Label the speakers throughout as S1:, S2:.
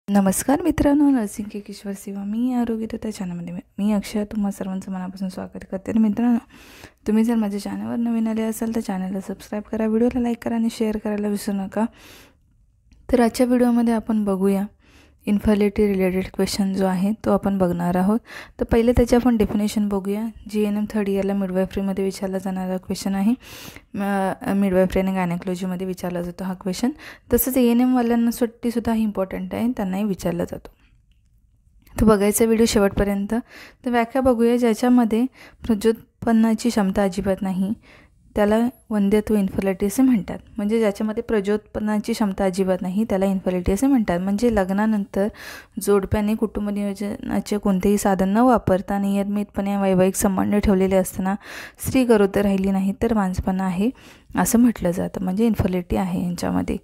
S1: नमस्कार मित्रांनो, नर्सिंग के किशोर सेवा मी आरोग्य त्या चॅनलमध्ये मी अक्षय तुम्हा सर्वांचं मनापासून स्वागत करते. तर मित्रांनो, तुम्ही जर माझ्या चॅनलवर नवीन आले असाल तर चॅनलला सबस्क्राईब करा, व्हिडिओला लाईक करा आणि शेअर करायला विसरू नका. तर आजच्या व्हिडिओमध्ये आपण बघूया इन्फर्टिलिटी रिलेटेड क्वेश्चन जो आहे तो आपण बघणार आहोत. तर पहिले त्याची आपण डेफिनेशन बघूया. GNM थर्ड इयरला मिडवायफरीमध्ये विचारला जाणारा क्वेश्चन आहे. मिडवायफरी आणि गायनेकॉलॉजीमध्ये विचारला जातो हा क्वेश्चन. तसंच ANM वाल्यांसाठी सुद्धा ही इम्पॉर्टंट आहे, त्यांनाही विचारला जातो. तर बघायचा व्हिडिओ शेवटपर्यंत. तर व्याख्या बघूया. ज्याच्यामध्ये प्रजोत्पन्नाची क्षमता अजिबात नाही त्याला वंध्यत्व इन्फर्टिलिटी असे म्हणतात. म्हणजे ज्याच्यामध्ये प्रजोत्पन्नाची क्षमता अजिबात नाही त्याला इन्फर्टिलिटी असे म्हणतात. म्हणजे लग्नानंतर जोडप्याने कुटुंब नियोजनाचे कोणतेही साधन न वापरता नियमितपणे वैवाहिक संबंध ठेवलेले असताना स्त्री गरोदर राहिली नाही तर मांसपणा आहे असं म्हटलं जातं. म्हणजे इन्फर्टिलिटी आहे यांच्यामध्ये.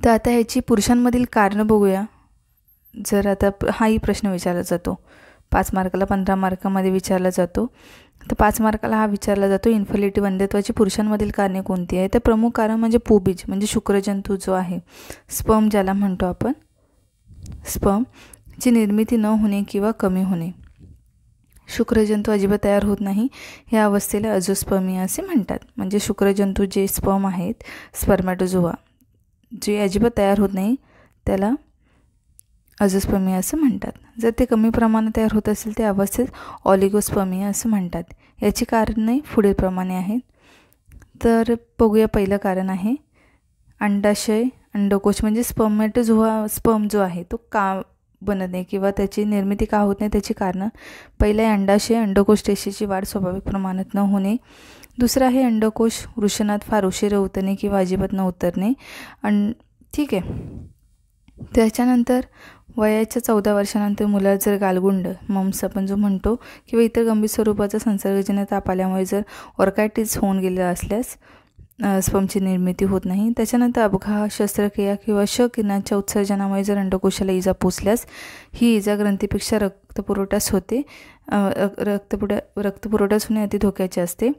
S1: तर आता ह्याची पुरुषांमधील कारणं बघूया. जर आता हाही प्रश्न विचारला जातो, 5 मार्काला 15 मार्कामध्ये विचारला जातो. तर 5 मार्काला हा विचारला जातो, इन्फर्टिलिटी वंध्यत्वाची पुरुषांमधील कारणे कोणती आहे. तर प्रमुख कारण म्हणजे पुबीज म्हणजे शुक्रजंतू जो आहे, स्पर्म ज्याला म्हणतो आपण, स्पर्मची निर्मिती न होणे किंवा कमी होणे. शुक्रजंतू अजिबात तयार होत नाही ह्या अवस्थेला अझोस्पर्मिया असे म्हणतात. म्हणजे शुक्रजंतू जे स्पर्म आहेत, स्पर्मॅटोझोआ, जे अजिबात तयार होत नाही त्याला अझोस्पर्मिया असं म्हणतात. जर ते कमी प्रमाणात तयार होत असेल त्या अवस्थेत ऑलिगोस्पर्मिया असं म्हणतात. याची कारणे पुढील प्रमाणे आहेत. तर बघूया. पहिलं कारण आहे अंडाशय, अंडकोश म्हणजे स्पर्म जो आहे तो का बनत नाही किंवा त्याची निर्मिती का होत नाही त्याची कारणं. पहिलं आहे अंडाशय, अंडकोश रेषेची वाढ स्वाभाविक प्रमाणात न होणे. दुसरं आहे अंडकोश वृषणात फार उशिरा उतरणे किंवा अजिबात न उतरणे. ठीक आहे. त्याच्यानंतर वयाच्या 14 वर्षानंतर मुलाला जर गालगुंड, मम्स आपण जो म्हणतो, किंवा इतर गंभीर स्वरूपाचा संसर्गजन्य ताप आल्यामुळे जर ऑर्कायटिस होऊन गेलेला असल्यास स्पर्मची निर्मिती होत नाही. त्याच्यानंतर अपघात, शस्त्रक्रिया किंवा किरणांच्या उत्सर्जनामुळे जर अंडकोशाला इजा पोचल्यास ही इजा ग्रंथीपेक्षा रक्तपुरवठ्यास होते. रक्तपुरवठ्यास होणे अति धोक्याचे असते.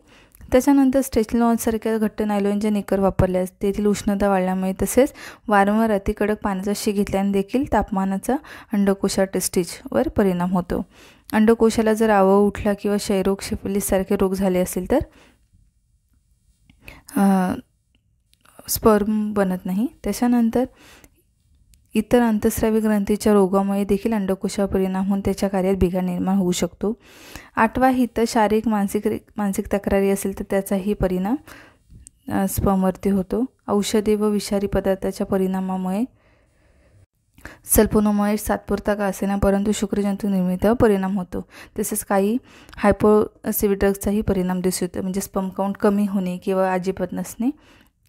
S1: त्याच्यानंतर स्टेचलॉनसारख्या घट्ट नायलॉनच्या निकर वापरल्यास तेथील उष्णता वाढल्यामुळे तसेच वारंवार अति कडक पाण्याचा शी घेतल्याने देखील तापमानाचा अंडकोशा टेस्टिजवर परिणाम होतो. अंडकोशाला जर आवळ उठला किंवा क्षयरोग, सिफिलिससारखे रोग झाले असेल तर स्पर्म बनत नाही. त्याच्यानंतर इतर अंतःस्रावी ग्रंथीच्या रोगामुळे देखील अंडकोशावर परिणाम होऊन त्याच्या कार्यात बिघाड निर्माण होऊ शकतो. 8वा हित शारीरिक मानसिक तक्रारी असेल तर त्याचाही परिणाम स्पर्मवरती होतो. औषधे व विषारी पदार्थाच्या परिणामामुळे सल्फोनेमाइड सातपुरता का असेना परंतु शुक्रजंतू निर्मितीवर परिणाम होतो. तसेच काही हायपोसिव्ह ड्रग्सचाही परिणाम दिसून येतो. म्हणजे स्पर्म काउंट कमी होणे किंवा अजिबात नसणे.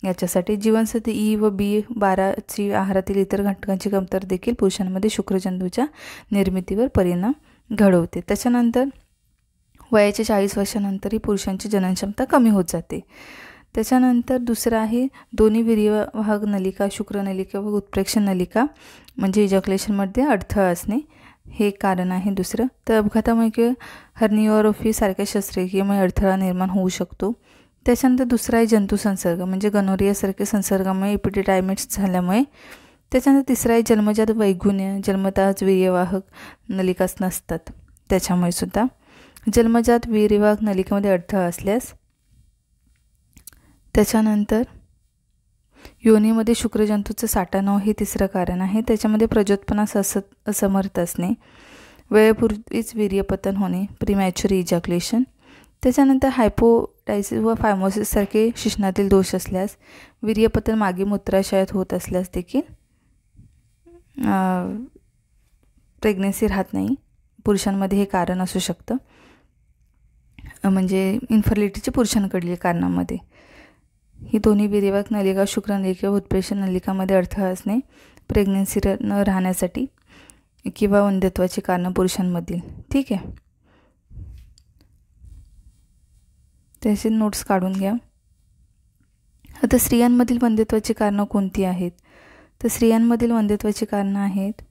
S1: याच्यासाठी जीवनसत्व E व B12ची आहारातील इतर घटकांची कमतरता देखील पुरुषांमध्ये शुक्रजंतूच्या निर्मितीवर परिणाम घडवते. त्याच्यानंतर वयाच्या 40 वर्षानंतरही पुरुषांची जननक्षमता कमी होत जाते. त्याच्यानंतर दुसरं आहे दोन्ही वीर्यवाहक नलिका, शुक्रनलिका व उत्प्रेक्षण नलिका म्हणजे इजॅक्युलेशनमध्ये अडथळा असणे हे एक कारण आहे दुसरं. तर अपघातामुळे किंवा हर्निओरोफी सारख्या शस्त्रक्रियेमुळे अडथळा निर्माण होऊ शकतो. त्याच्यानंतर दुसरा आहे जंतू संसर्ग म्हणजे गनोरियासारखे संसर्गामुळे एपिडिडायमिट्स झाल्यामुळे. त्याच्यानंतर तिसरा आहे जन्मजात वैगुण्य, जन्मतःच वीर्यवाहक नलिकाच नसतात त्याच्यामुळे सुद्धा. जन्मजात वीर्यवाहक नलिकेमध्ये अडथळा असल्यास. त्याच्यानंतर योनीमध्ये शुक्रजंतूचं साठा न हे तिसरं कारण आहे. त्याच्यामध्ये प्रजोत्पन्नास असमर्थ असणे, वेळेपूर्वीच वीर्यपतन होणे, प्रीमॅच्युअर इजॅक्युलेशन. त्याच्यानंतर हायपोटायसिस व फायमोसिससारखे शिश्नातील दोष असल्यास, वीर्यपतन मागे मूत्राशयात होत असल्यास देखील प्रेग्नन्सी राहत नाही. पुरुषांमध्ये हे कारण असू शकतं. म्हणजे इन्फर्टिलिटीचे पुरुषांकडील कारणामध्ये ही दोन्ही वीर्यवाहक नलिका, शुक्रनलिका व उत्प्रेक्षण नलिकामध्ये अडथळा असणे, प्रेग्नन्सी न राहण्यासाठी किंवा वंध्यत्वाची कारणं पुरुषांमधील. ठीक आहे. त्याचे नोट्स काढून घ्या. आता स्त्रियांमधील वंध्यत्वाची कारणं कोणती आहेत. तर स्त्रियांमधील वंध्यत्वाची कारणं आहेत.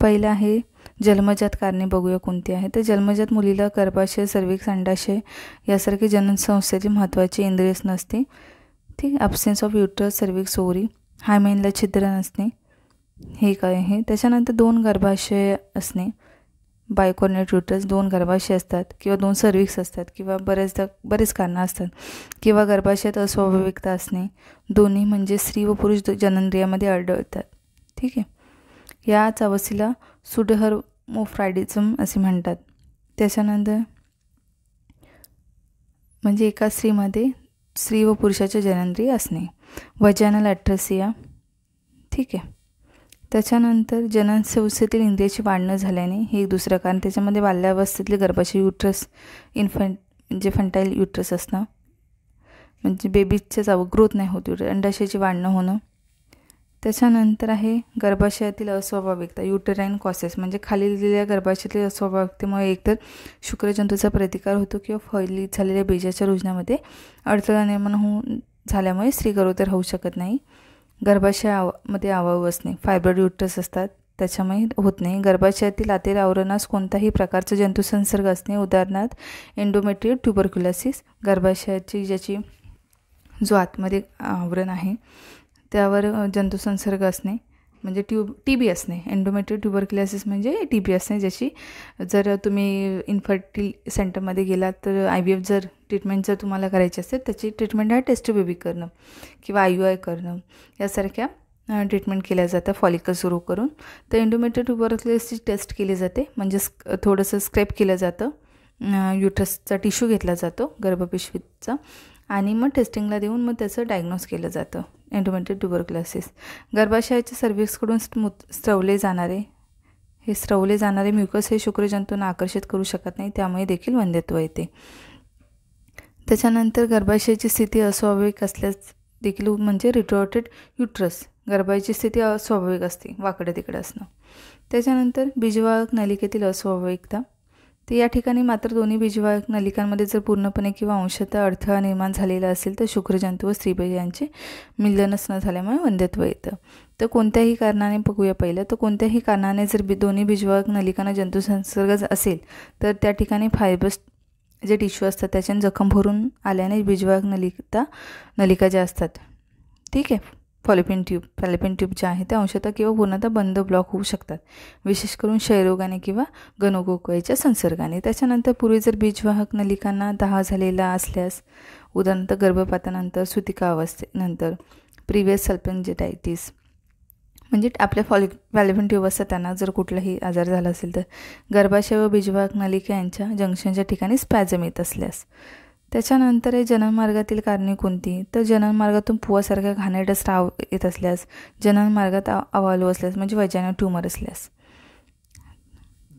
S1: पहिलं आहे जन्मजात कारणे बघूया कोणती आहे. तर जन्मजात मुलीला गर्भाशय, सर्व्हिक्स, अंडाशय यासारखे जननसंस्थेची महत्त्वाची इंद्रियच नसते. ठीक. ॲब्सेन्स ऑफ युट्रस, सर्व्हिक्स, ओव्हरी, हायमेनला छिद्र नसणे, हे काय आहे. त्याच्यानंतर 2 गर्भाशय असणे, बायकॉर्नेट युटरस, 2 गर्भाशय असतात किंवा 2 सर्व्हिक्स असतात किंवा बरेच कारणं असतात किंवा गर्भाशयात अस्वाभाविकता असणे, दोन्ही म्हणजे स्त्री व पुरुष जननेंद्रियामध्ये आढळतात. ठीक आहे. याच अवस्थेला सुडोहर्मोफ्रॉडिझम असे म्हणतात. त्याच्यानंतर म्हणजे एका स्त्रीमध्ये स्त्री व पुरुषाच्या जननेंद्रिय असणे, वजायनल ॲट्रेसिया. ठीक आहे. त्याच्यानंतर जनन संस्थेतील इंद्रियाची वाढ न झाल्याने हे एक दुसरं कारण. त्याच्यामध्ये बाल्यावस्थेतले गर्भाशय युट्रस म्हणजे फंटाईल युट्रस असणं, म्हणजे बेबीच्या ग्रोथ नाही होत, अंडाशयाची वाढ न होणं. त्याच्यानंतर आहे गर्भाशयातील अस्वाभाविकता, युटेराईन कॉसेस, म्हणजे खाली दिलेल्या गर्भाशयातील अस्वाभाविकतेमुळे एकतर शुक्रजंतूचा प्रतिकार होतो किंवा फलित झालेल्या बीजाच्या रुजण्यामध्ये अडथळा निर्माण झाल्यामुळे स्त्री गरोदर होऊ शकत नाही. गर्भाशयामध्ये आवाहू असणे, फायब्रॉइड युट्रस असतात त्याच्यामुळे होत नाही. गर्भाशयातील आतील आवरणास कोणत्याही प्रकारचा जंतुसंसर्ग असणे, उदाहरणार्थ एंडोमेट्रियल ट्युबरक्युलोसिस. गर्भाशयाची जो आतमध्ये आवरण आहे त्यावर जंतुसंसर्ग असणे म्हणजे TB असणे. एंडोमेट्रियल ट्युबरक्युलोसिस म्हणजे TB असणे, ज्याची जर तुम्ही इन्फर्टिल सेंटरमध्ये गेलात तर IVF जर ट्रीटमेंट जर तुम्हाला करायची असेल त्याची ट्रीटमेंट आहे टेस्ट बेबी करणं किंवा IUI करणं, यासारख्या ट्रीटमेंट केल्या जातं फॉलिकल सुरू करून. तर एंडोमेट्रियल ट्युबरक्युलोसिसची टेस्ट केली जाते, म्हणजे थोडंसं स्क्रॅप केलं जातं, युट्रसचा टिश्यू घेतला जातो गर्भपिशवीचा आणि मग टेस्टिंगला देऊन मग त्याचं डायग्नोज केलं जातं एंडोमेट्रियल ट्युबरक्युलोसिस. गर्भाशयाच्या सर्व्हिक्सकडून स्त्रवले जाणारे म्युकस हे शुक्रजंतूंना आकर्षित करू शकत नाही, त्यामुळे देखील वंध्यत्व येते. त्याच्यानंतर गर्भाशयाची स्थिती अस्वाभाविक असल्यास देखील म्हणजे रिट्रॉटेड युट्रस, गर्भाची स्थिती अस्वाभाविक असते, वाकडं तिकडं असणं. त्याच्यानंतर बीजवाहक नलिकेतील अस्वाभाविकता, तर या ठिकाणी मात्र दोन्ही बीजवाहक नलिकांमध्ये जर पूर्णपणे किंवा अंशतः अडथळा निर्माण झालेला असेल तर शुक्रजंतू व स्त्रीबीज यांचे मिलनच न झाल्यामुळे वंध्यत्व येतं. तर कोणत्याही कारणाने बघूया पहिलं, तर कोणत्याही कारणाने जर दोन्ही बीजवाहक नलिकांना जंतुसंसर्ग असेल तर त्या ठिकाणी फायबर्स जे टिश्यू असतात त्याच्याने जखम भरून आल्याने बीजवाहक नलिका ज्या असतात, ठीक आहे, फॉलोपियन ट्यूब ज्या आहेत त्या अंशतः किंवा पूर्णतः बंद ब्लॉक होऊ शकतात, विशेष करून क्षयरोगाने किंवा गणोगोकळीच्या संसर्गाने. त्याच्यानंतर पूर्वी जर बीजवाहक नलिकांना दाह झालेला असल्यास, उदाहरणार्थ गर्भपातानंतर, सुतिका अवस्थेनंतर, प्रिव्हियस सल्पेंजेटायटिस, म्हणजे आपल्या फॉलोपियन ट्यूब असतात त्यांना जर कुठलाही आजार झाला असेल तर, गर्भाशय व बीजवाहक नलिका यांच्या जंक्शनच्या ठिकाणी स्पॅझम येत असल्यास. त्याच्यानंतर आहे जननमार्गातील कारणे कोणती, तर जननमार्गातून पुवासारख्या घाणेरडा स्राव येत असल्यास, जननमार्गात अवालू असल्यास म्हणजे वजायनल ट्यूमर असल्यास.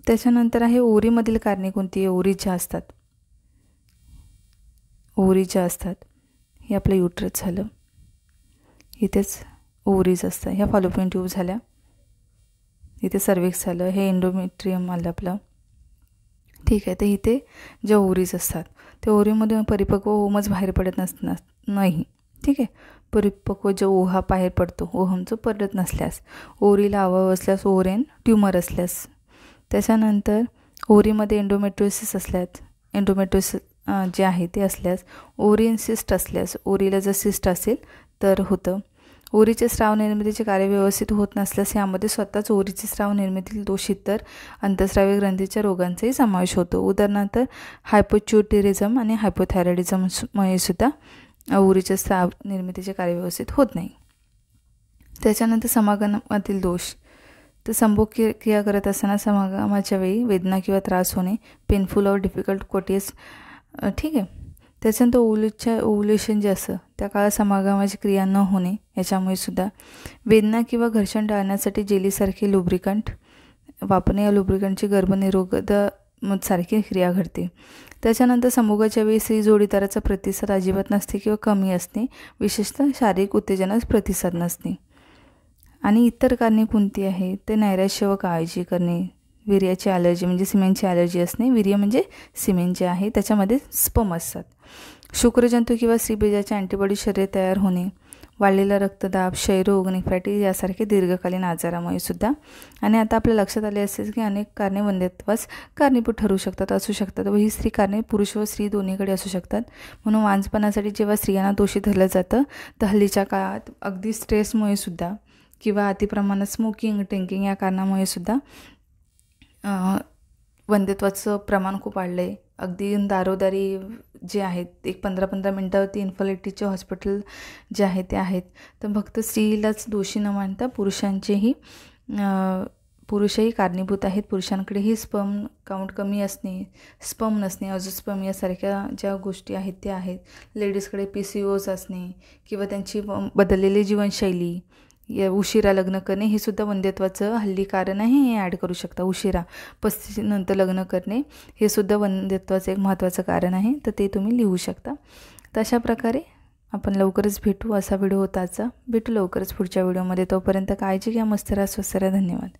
S1: त्याच्यानंतर आहे ओव्हरीमधील कारणे कोणती, ओव्हरी ज्या असतात हे आपलं युट्रस झालं, इथेच ओव्हरीज असतात, ह्या फॉलोपियन ट्यूब झाल्या, इथे सर्व्हिक्स झालं, हे एंडोमेट्रियम आलं आपलं. ठीक आहे. तर इथे ज्या ओव्हरीज असतात त्या ओव्हरीमधून परिपक्व ओहमच बाहेर पडत नाही. ठीक आहे. परिपक्व जो ओहा बाहेर पडतो, ओहमचं पडत नसल्यास, ओव्हरीला अभाव असल्यास, ओव्हरेन ट्यूमर असल्यास. त्याच्यानंतर ओव्हरीमध्ये एंडोमेट्रियोसिस असल्यास, एंडोमेट्रियोसिस जे आहे ते असल्यास, ओव्हरीन सिस्ट असल्यास, ओव्हरीला जर सिस्ट असेल तर होतं. ओव्हरीचे स्राव निर्मितीचे कार्य व्यवस्थित होत नसल्यास यामध्ये स्वतःच ओव्हरीचे स्राव निर्मितीतील दोष इतर अंतःस्रावी ग्रंथीच्या रोगांचाही समावेश होतो. उदाहरणार्थ हायपोच्युटिरिझम आणि हायपोथायरॉइडिझममुळे सुद्धा ओव्हरीचे स्राव निर्मितीचे कार्य व्यवस्थित होत नाही. त्याच्यानंतर समागमातील दोष, तर संभोग क्रिया करत असताना समागमाच्या वेळी वेदना किंवा त्रास होणे, पेनफुल और डिफिकल्ट कोटियस. ठीक आहे. त्याच्यानंतर ओव्हुलेशन जे असतं त्या काळात समागमाची क्रिया न होणे, याच्यामुळे सुद्धा वेदना किंवा घर्षण टाळण्यासाठी जेलीसारखे लुब्रिकंट वापरणे, या लुब्रिकंटची गर्भनिरोध सारखी क्रिया घडते. त्याच्यानंतर संभोगाच्या वेळी स्त्री जोडीदाराचा प्रतिसाद अजिबात नसते किंवा कमी असणे, विशेषतः शारीरिक उत्तेजनास प्रतिसाद नसणे. आणि इतर कारणे कोणती आहे, ते नैराश्य व काळजी करणे, वीर्याची ॲलर्जी म्हणजे सिमेंटची ॲलर्जी असणे, वीर्य म्हणजे सिमेंट जे आहे त्याच्यामध्ये स्पर्म असतात, शुक्रजंतू किंवा स्त्रीबीजाचे अँटीबॉडी शरीर तयार होणे, वाढलेला रक्तदाब, क्षयरोग, नेफ्रायटिस यासारखे दीर्घकालीन आजारामुळे सुद्धा. आणि आता आपल्या लक्षात आले असेल की अनेक कारणे वंध्यत्वास कारणीभूत ठरू शकतात, असू शकतात, व ही स्त्री कारणे पुरुष व स्त्री दोन्हीकडे असू शकतात. म्हणून वांझपणासाठी जेव्हा स्त्रियांना दोषी धरलं जातं तर हल्लीच्या काळात अगदी स्ट्रेसमुळे सुद्धा किंवा अतिप्रमाणात स्मोकिंग ड्रिंकिंग या कारणामुळे सुद्धा वंध्यत्वाचं प्रमाण खूप वाढलं आहे. अगदी दारोदारी जे आहेत एक 15-15 मिनटावरती इन्फर्टिलिटीचे हॉस्पिटल जे आहेत ते आहेत. तर फक्त स्त्रीलाच दोषी न मानता पुरुषही कारणीभूत आहेत. पुरुषांकडेही स्पर्म काउंट कमी असणे, स्पर्म नसणे, अझोस्पर्म यासारख्या ज्या गोष्टी आहेत त्या आहेत. लेडीजकडे PCOS असणे किंवा त्यांची बदललेली जीवनशैली, उशिरा लग्न करणे हे सुद्धा वंध्यत्वाचं हल्ली कारण आहे. हे ॲड करू शकता. उशिरा 35 नंतर लग्न करणे हे सुद्धा वंध्यत्वाचं एक महत्त्वाचं कारण आहे. तर ते तुम्ही लिहू शकता. तर अशा प्रकारे आपण लवकरच भेटू. असा व्हिडिओ होता आजचा. भेटू लवकरच पुढच्या व्हिडिओमध्ये. तोपर्यंत काळजी घ्या. मस्त राहा, स्वस्थ राहा. धन्यवाद.